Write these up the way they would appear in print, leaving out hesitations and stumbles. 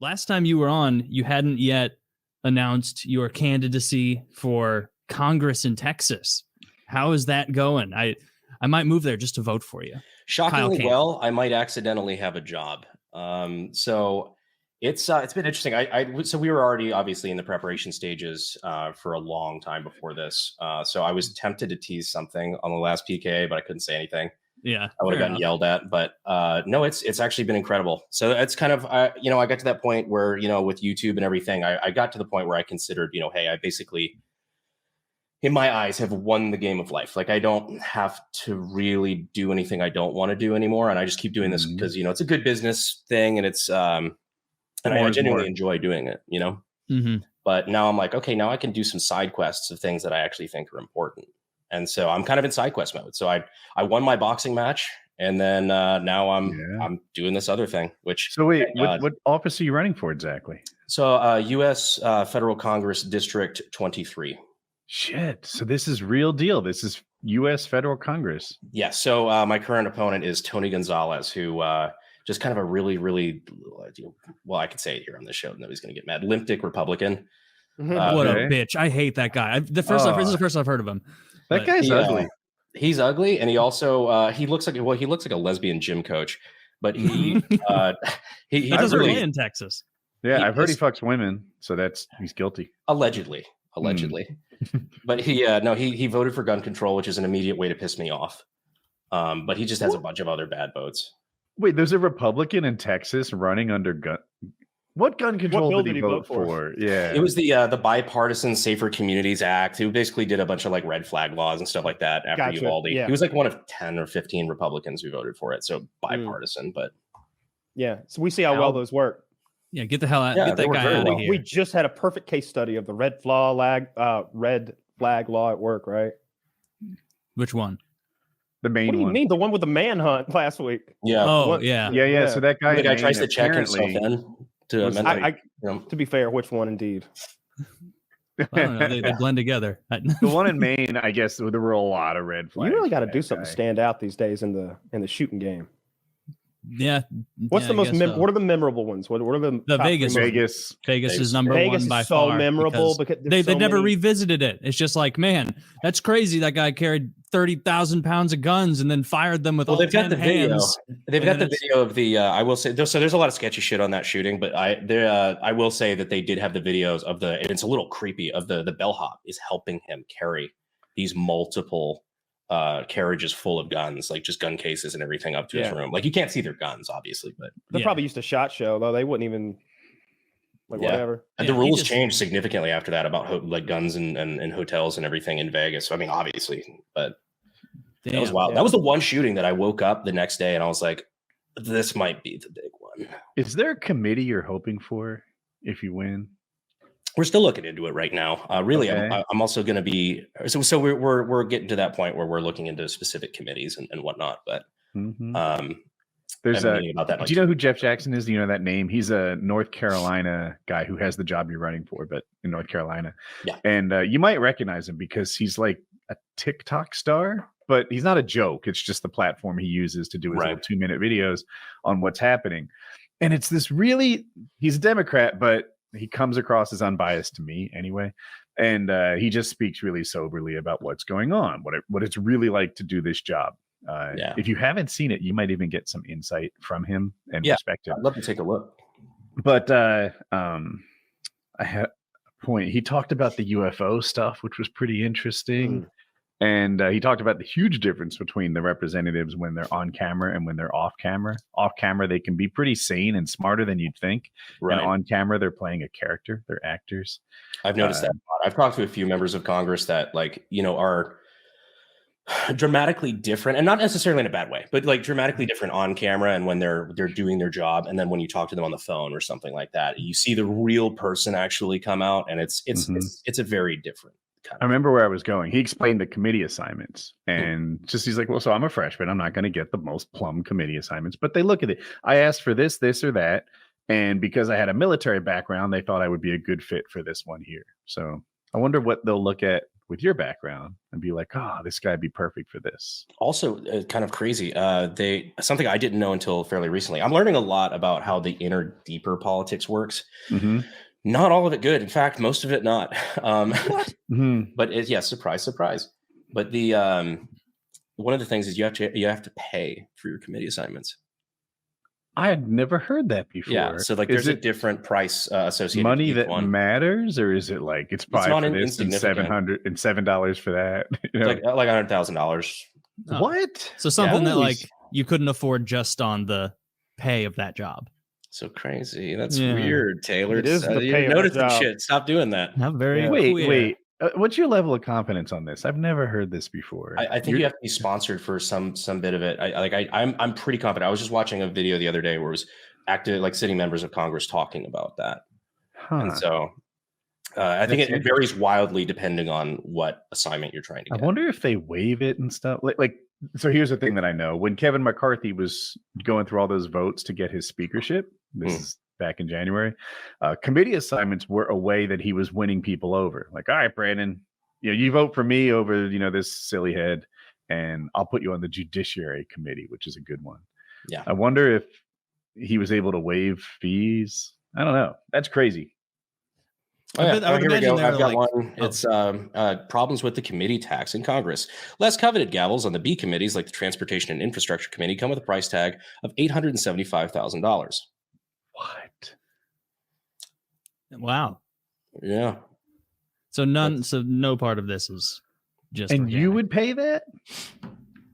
last time you were on, you hadn't yet announced your candidacy for Congress in Texas. How is that going? I might move there just to vote for you. Shockingly well, I might accidentally have a job. So it's been interesting. So we were already obviously in the preparation stages for a long time before this. So I was tempted to tease something on the last PK, but I couldn't say anything. Yeah, I would have gotten yelled at, but no, it's actually been incredible. So it's kind of, I got to that point where, with YouTube and everything, I got to the point where I considered, hey, I basically, in my eyes, have won the game of life. Like, I don't have to really do anything I don't want to do anymore. And I just keep doing this because, it's a good business thing. And it's, and I genuinely enjoy doing it, But now I'm like, okay, now I can do some side quests of things that I actually think are important. And so I'm kind of in side quest mode. So I won my boxing match, and then now I'm doing this other thing. Which so wait, what office are you running for exactly? So U.S. Federal Congress District 23. Shit. So this is real deal. This is U.S. Federal Congress. Yeah. So my current opponent is Tony Gonzalez, who just kind of a really, really, well, I could say it here on the show. Nobody's going to get mad. Limp dick Republican. What a bitch. I hate that guy. This is the first I've heard of him. That guy's ugly. He's ugly, and he also he looks like a lesbian gym coach. But he doesn't really in Texas. Yeah, I've heard he fucks women, so he's guilty. Allegedly. But he voted for gun control, which is an immediate way to piss me off. But he just has a bunch of other bad votes. Wait, there's a Republican in Texas running under gun. What gun control did he vote for? Yeah, it was the Bipartisan Safer Communities Act. Who basically did a bunch of like red flag laws and stuff like that after Uvalde. Yeah. He was like one of 10 or 15 Republicans who voted for it. So bipartisan, but so we see how well those work. Yeah, get the hell out. Get that guy out of here. We just had a perfect case study of the red flag law at work, right? Which one? The main one. What do you mean? The one with the manhunt last week? Yeah. Oh, yeah. So that guy, the guy tries to check himself in. To be fair, which one indeed? I don't know, they blend together. The one in Maine, I guess there were a lot of red flags. You really got to do something to stand out these days in the shooting game. Yeah. What's the most? What are the memorable ones? What are the Vegas? Vegas is number one by far. So memorable because they never revisited it. It's just like, man, that's crazy. That guy carried 30,000 pounds of guns and then fired them with all 10 hands. They've got the video of the. I will say, so there's a lot of sketchy shit on that shooting, but I will say that they did have the videos of and it's a little creepy, of the bellhop is helping him carry these multiple carriages full of guns, like just gun cases and everything up to his room. Like, you can't see their guns, obviously, but they're probably used to SHOT Show, though. They wouldn't even whatever. And the rules changed significantly after that about like guns and hotels and everything in Vegas. So I mean, obviously, but that was wild. That was the one shooting that I woke up the next day and I was like, this might be the big one. Is there a committee you're hoping for if you win? We're still looking into it right now. Really, okay. I'm also going to be so we're getting to that point where we're looking into specific committees and whatnot. But there's about that. Do you know who Jeff Jackson is? Do you know that name? He's a North Carolina guy who has the job you're running for, but in North Carolina. Yeah, and you might recognize him because he's like a TikTok star, but he's not a joke. It's just the platform he uses to do his little 2-minute videos on what's happening. And it's this he's a Democrat, but he comes across as unbiased to me anyway. And he just speaks really soberly about what's going on, what it's really like to do this job. If you haven't seen it, you might even get some insight from him and perspective. I'd love to take a look. But I had a point. He talked about the UFO stuff, which was pretty interesting. And he talked about the huge difference between the representatives when they're on camera and when they're off camera. Off camera, they can be pretty sane and smarter than you'd think. Right. And on camera, they're playing a character. They're actors. I've noticed that a lot. I've talked to a few members of Congress that, like, are dramatically different, and not necessarily in a bad way, but like dramatically different on camera and when they're doing their job. And then when you talk to them on the phone or something like that, you see the real person actually come out, and it's a very different. I remember where I was going. He explained the committee assignments, and he's like, well, so I'm a freshman. I'm not going to get the most plum committee assignments, but they look at it. I asked for this or that. And because I had a military background, they thought I would be a good fit for this one here. So I wonder what they'll look at with your background and be like, oh, this guy'd be perfect for this. Also, kind of crazy. Something I didn't know until fairly recently. I'm learning a lot about how the inner, deeper politics works. Mm-hmm. Not all of it good. In fact, most of it not. Mm-hmm. But surprise, surprise. But the one of the things is you have to pay for your committee assignments. I had never heard that before. Yeah, so like there's a different price associated money with each that one. matters, or is it like it's probably not for this and $707 for that? You know? Like $100,000. Oh. What? So something that like you couldn't afford just on the pay of that job. So crazy. That's Yeah. weird, Taylor. It is the pay of the noticing job. shit. Stop doing that. How very Wait. What's your level of confidence on this? I've never heard this before. I think you have to be sponsored for some bit of it. I'm pretty confident. I was just watching a video the other day where it was active, like sitting members of Congress talking about that. And so I think it varies wildly depending on what assignment you're trying to get. I wonder if they waive it and stuff. Like, so here's the thing that I know. When Kevin McCarthy was going through all those votes to get his speakership, this is back in January, committee assignments were a way that he was winning people over. Like, all right, Brandon, you vote for me over, this silly head, and I'll put you on the Judiciary Committee, which is a good one. Yeah. I wonder if he was able to waive fees. I don't know. That's crazy. Here we go. I've got one. It's problems with the committee tax in Congress. Less coveted gavels on the B committees, like the Transportation and Infrastructure Committee, come with a price tag of $875,000. What? Wow. Yeah. So no part of this is just. And organic. you would pay that?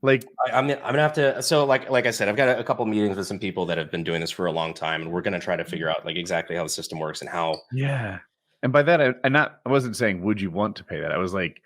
Like, I'm gonna have to. So like I said, I've got a couple meetings with some people that have been doing this for a long time, and we're gonna try to figure out like exactly how the system works and how. Yeah. And by that, I wasn't saying would you want to pay that. I was like,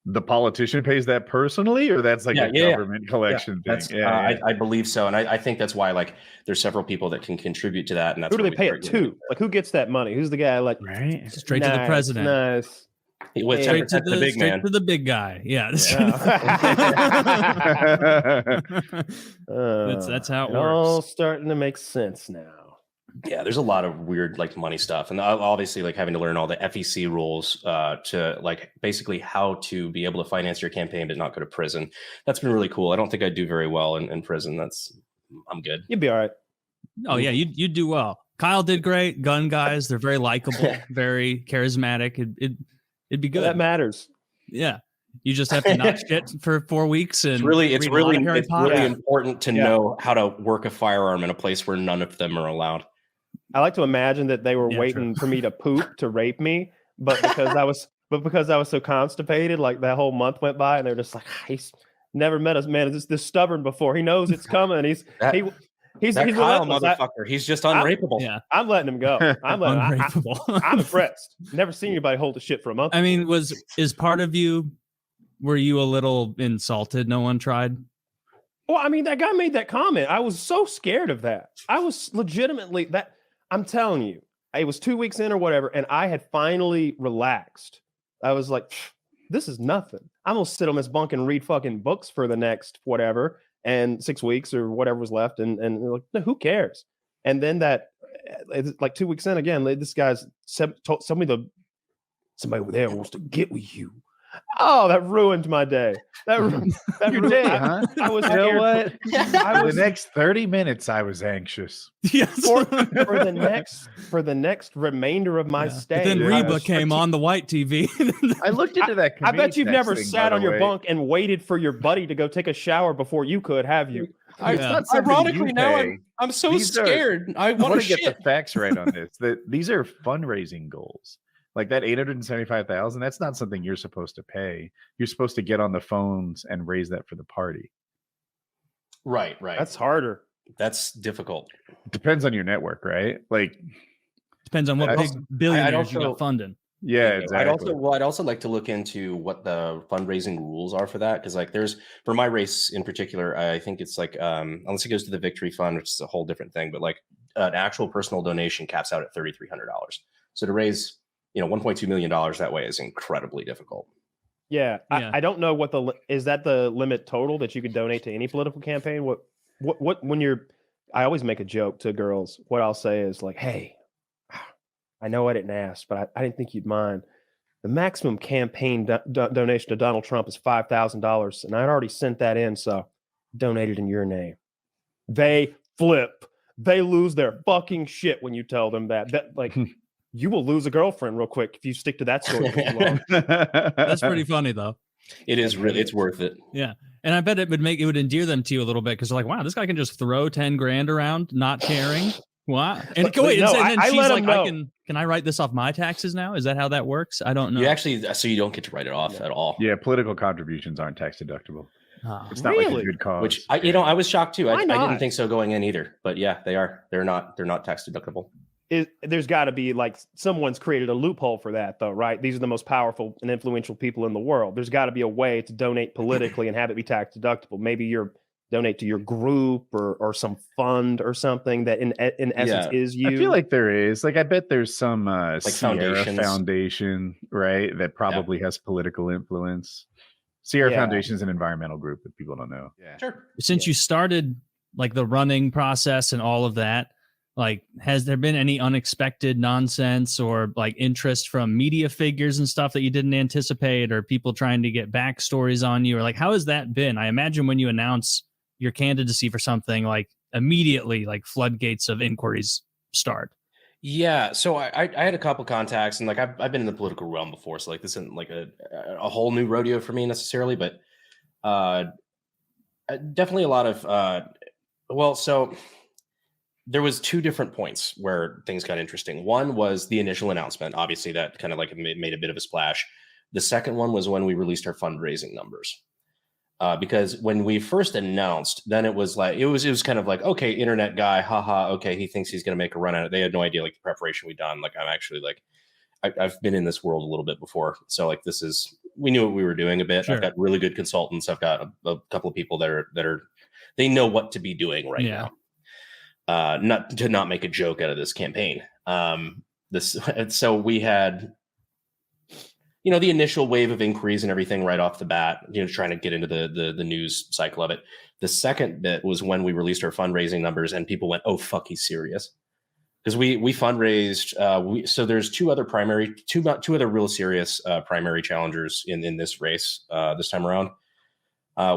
the politician pays that personally, or that's like a government collection thing. I believe so, and I think that's why like there's several people that can contribute to that. And that's who do they pay it to? Like, who gets that money? Who's the guy? Like, right? Straight to the president. Nice. Straight to the big guy. Yeah. That's how it works. All starting to make sense now. Yeah, there's a lot of weird like money stuff, and obviously like having to learn all the FEC rules to like basically how to be able to finance your campaign but not go to prison. That's been really cool. I don't think I'd do very well in prison. I'm good. You'd be all right. Oh yeah, you'd do well. Kyle did great. Gun guys, they're very likable, very charismatic. It'd be good. That matters. Yeah. You just have to not shit for 4 weeks, and it's really important to know how to work a firearm in a place where none of them are allowed. I like to imagine that they were waiting for me to poop to rape me, but because I was so constipated, like that whole month went by, and they're just like, he's never met us, man. It's this stubborn before. He knows it's coming. He's Kyle motherfucker. He's just unrapeable. Yeah, I'm letting him go. I'm unrapeable. I'm impressed. Never seen anybody hold a shit for a month. I mean, is part of you? Were you a little insulted? No one tried. Well, I mean, that guy made that comment. I was so scared of that. I was legitimately that. I'm telling you, it was 2 weeks in or whatever, and I had finally relaxed. I was like, this is nothing. I'm going to sit on this bunk and read fucking books for the next whatever, and 6 weeks or whatever was left. And like, no, who cares? And then like 2 weeks in again, this guy's told somebody over there wants to get with you. Oh, that ruined my day. That ruined your day, huh? I was scared. What? For the next 30 minutes, I was anxious. Yes. For the next remainder of my stay. But then Reba came on the white TV. I looked into that. I bet you've never sat on your bunk and waited for your buddy to go take a shower before you could, have you? Ironically, now I'm so scared. I want to get the facts right on this. That these are fundraising goals. Like that $875,000, that's not something you're supposed to pay. You're supposed to get on the phones and raise that for the party. Right. That's harder. That's difficult. Depends on your network, right? Like depends on what big billionaires you got funding. Yeah, exactly. I'd also like to look into what the fundraising rules are for that, because like for my race in particular, I think it's like unless it goes to the Victory Fund, which is a whole different thing, but like an actual personal donation caps out at $3,300. So to raise $1.2 million that way is incredibly difficult. Yeah. I don't know is that the limit total that you could donate to any political campaign? What when I always make a joke to girls. What I'll say is like, hey, I know I didn't ask, but I didn't think you'd mind. the maximum campaign donation to Donald Trump is $5,000, and I'd already sent that in, so donated in your name. They flip. They lose their fucking shit when you tell them that. Like, you will lose a girlfriend real quick if you stick to that story for too long. That's pretty funny though. It is really, it's worth it. Yeah. And I bet it would endear them to you a little bit because they're like, wow, this guy can just throw 10 grand around, not caring. Wow. And But no, then I she's let like, him know. can I write this off my taxes now? Is that how that works? I don't know. You actually, so you don't get to write it off at all. Yeah, political contributions aren't tax deductible. It's not like a good cause. Which I was shocked too. I didn't think so going in either. But yeah, they are. They're not tax deductible. There's got to be like someone's created a loophole for that, though, right? These are the most powerful and influential people in the world. There's got to be a way to donate politically and have it be tax deductible. Maybe you're donate to your group or some fund or something that in essence is you. I feel like there is. Like, I bet there's some like Sierra Foundation, right? That probably has political influence. Sierra Foundation is an environmental group that people don't know. Yeah, sure. Since you started like the running process and all of that, like, has there been any unexpected nonsense or like interest from media figures and stuff that you didn't anticipate, or people trying to get backstories on you, or like, how has that been? I imagine when you announce your candidacy for something, like immediately like floodgates of inquiries start. Yeah, so I had a couple contacts, and like I've been in the political realm before, so like this isn't like a whole new rodeo for me necessarily, but definitely a lot of so there was two different points where things got interesting. One was the initial announcement, obviously that kind of like made a bit of a splash. The second one was when we released our fundraising numbers. Because when we first announced, then it was like it was kind of like, okay, internet guy, haha, okay, he thinks he's gonna make a run at it. They had no idea like the preparation we'd done. Like, I'm actually like, I've been in this world a little bit before, so like we knew what we were doing a bit. Sure. I've got really good consultants. I've got a couple of people that are they know what to be doing right now. Not make a joke out of this campaign. So we had, the initial wave of inquiries and everything right off the bat, trying to get into the news cycle of it. The second bit was when we released our fundraising numbers and people went, oh, fuck, he's serious. Because we fundraised. So there's two other real serious primary challengers in this race this time around.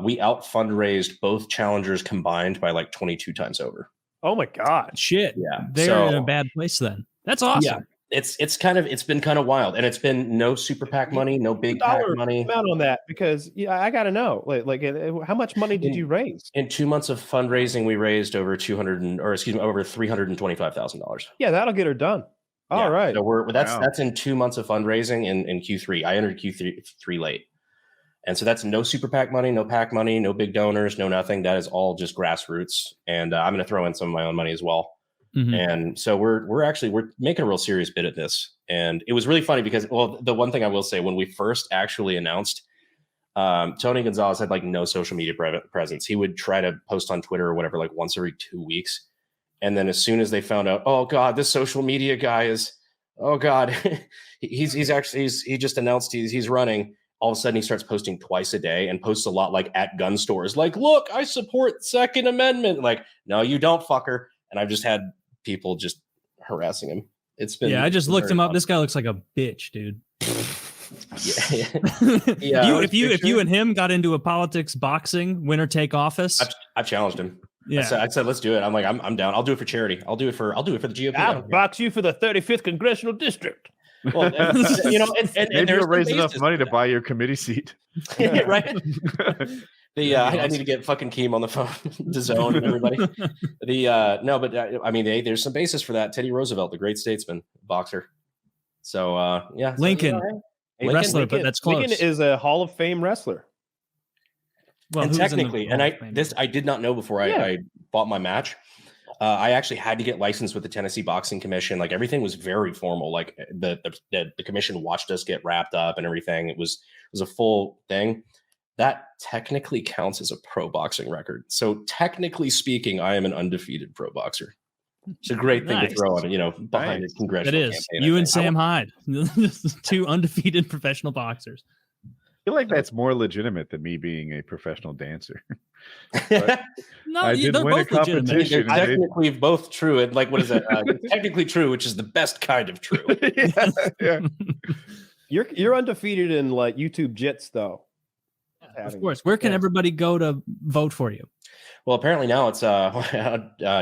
We out fundraised both challengers combined by like 22 times over. Oh my God. Shit. Yeah. They're in a bad place then. That's awesome. Yeah. It's been kind of wild, and it's been no super PAC money, no big PAC money. Amount on that, because I got to know, like how much money did you raise? In 2 months of fundraising, we raised over $325,000. Yeah, that'll get her done. All right. So that's in 2 months of fundraising in Q3. I entered Q3 late. And so that's no super PAC money, no PAC money, no big donors, no nothing. That is all just grassroots. And I'm going to throw in some of my own money as well. Mm-hmm. And so we're making a real serious bid at this. And it was really funny because, well, the one thing I will say, when we first actually announced, Tony Gonzalez had like no social media presence. He would try to post on Twitter or whatever, like once every 2 weeks. And then as soon as they found out, oh God, this social media guy is, oh God, he just announced he's running. All of a sudden he starts posting twice a day and posts a lot like at gun stores. Like, look, I support Second Amendment. Like, no, you don't, fucker. And I've just had people just harassing him. It's been, I just looked him up. This guy looks like a bitch, dude. Yeah. If you and him got into a politics boxing winner take office, I challenged him. Yeah, I said let's do it. I'm like, I'm down. I'll do it for charity. I'll do it for the GOP. I'll box you for the 35th congressional district. Well, and maybe you'll raise enough money to buy your committee seat. Right. I need to get fucking Keem on the phone to zone and everybody. There's some basis for that. Teddy Roosevelt, the great statesman, boxer. So Lincoln, wrestler, but that's close. Lincoln is a Hall of Fame wrestler. Well, and technically, and I did not know before I bought my match. I actually had to get licensed with the Tennessee Boxing Commission. Like, everything was very formal. Like the commission watched us get wrapped up and everything. It was a full thing. That technically counts as a pro boxing record. So technically speaking, I am an undefeated pro boxer. It's a great thing to throw on, behind his congressional campaign. It is. You and Sam Hyde, two undefeated professional boxers. I feel like that's more legitimate than me being a professional dancer. No, I did win a competition. They're technically both true. And like, what is that? Technically true, which is the best kind of true. Yeah. You're undefeated in like YouTube jits though. Of course. Where can everybody go to vote for you? Well, apparently now it's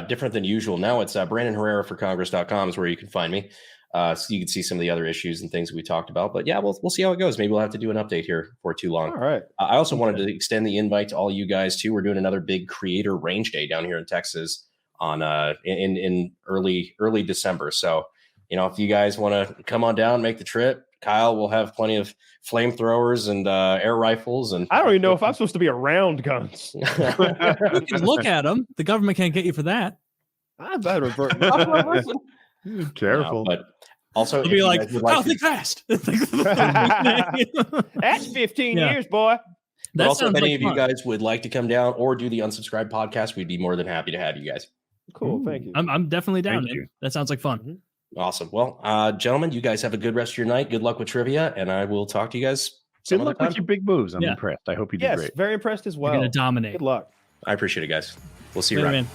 different than usual. Now it's Brandon Herrera for Congress.com is where you can find me. So you can see some of the other issues and things that we talked about. But yeah, we'll see how it goes. Maybe we'll have to do an update here for too long. All right. I also wanted to extend the invite to all you guys too. We're doing another big creator range day down here in Texas on in early December. So, if you guys want to come on down, make the trip, Kyle will have plenty of flamethrowers and air rifles. And I don't even know if I'm supposed to be around guns. You can look at them. The government can't get you for that. I better revert. Careful. But also, It'll be like, think fast. That's 15 years, boy. But also, if any of you guys would like to come down or do the unsubscribed podcast, we'd be more than happy to have you guys. Cool. Thank you. I'm definitely down. That sounds like fun. Mm-hmm. Awesome. Well, gentlemen, you guys have a good rest of your night. Good luck with trivia, and I will talk to you guys. Good luck with your big moves. I'm impressed. I hope you do great. Very impressed as well. You're going to dominate. Good luck. I appreciate it, guys. We'll see you around.